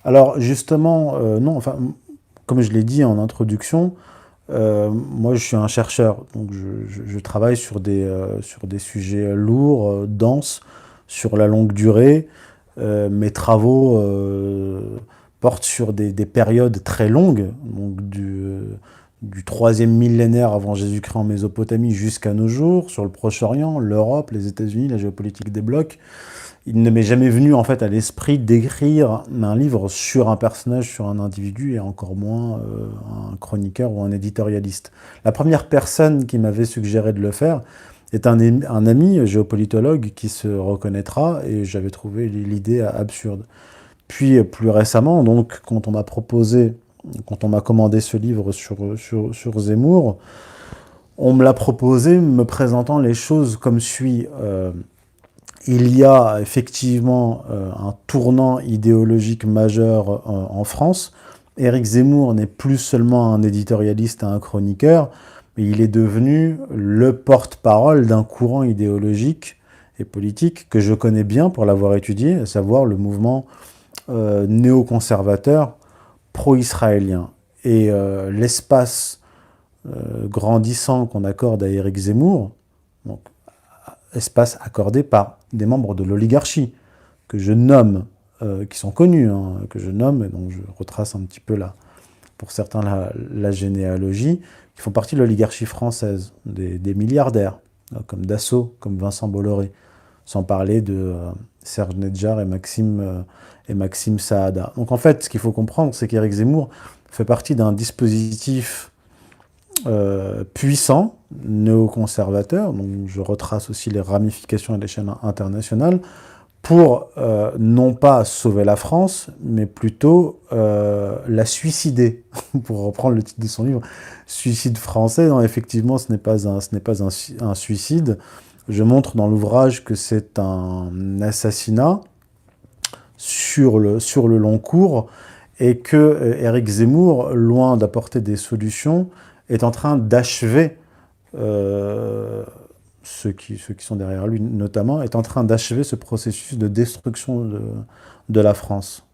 Alors justement, non, enfin, comme je l'ai dit en introduction, moi je suis un chercheur, donc je travaille sur des sujets lourds, denses, sur la longue durée. Mes travaux portent sur des périodes très longues, donc du troisième millénaire avant Jésus-Christ en Mésopotamie jusqu'à nos jours, sur le Proche-Orient, l'Europe, les États-Unis, la géopolitique des blocs. Il ne m'est jamais venu en fait à l'esprit d'écrire un livre sur un personnage, sur un individu, et encore moins un chroniqueur ou un éditorialiste. La première personne qui m'avait suggéré de le faire est un ami géopolitologue qui se reconnaîtra, et j'avais trouvé l'idée absurde. Puis plus récemment, donc, quand on m'a commandé ce livre sur Zemmour, on me l'a proposé me présentant les choses comme suit. Il y a effectivement un tournant idéologique majeur en France. Éric Zemmour n'est plus seulement un éditorialiste et un chroniqueur, mais il est devenu le porte-parole d'un courant idéologique et politique que je connais bien pour l'avoir étudié, à savoir le mouvement néoconservateur pro-israélien. Et l'espace grandissant qu'on accorde à Éric Zemmour, donc, espace accordé par des membres de l'oligarchie, que je nomme, qui sont connus, hein, que je nomme, et donc je retrace un petit peu là, pour certains la généalogie, qui font partie de l'oligarchie française, des milliardaires, comme Dassault, comme Vincent Bolloré, sans parler de Serge Nedjar et Maxime Saada. Donc en fait, ce qu'il faut comprendre, c'est qu'Éric Zemmour fait partie d'un dispositif puissant, néoconservateur, donc je retrace aussi les ramifications à l'échelle internationale, pour non pas sauver la France, mais plutôt la suicider, pour reprendre le titre de son livre, Suicide français. Non, effectivement, ce n'est pas un suicide. Je montre dans l'ouvrage que c'est un assassinat sur le long cours, et que Éric Zemmour, loin d'apporter des solutions, est en train d'achever, ceux qui sont derrière lui notamment, est en train d'achever ce processus de destruction de la France.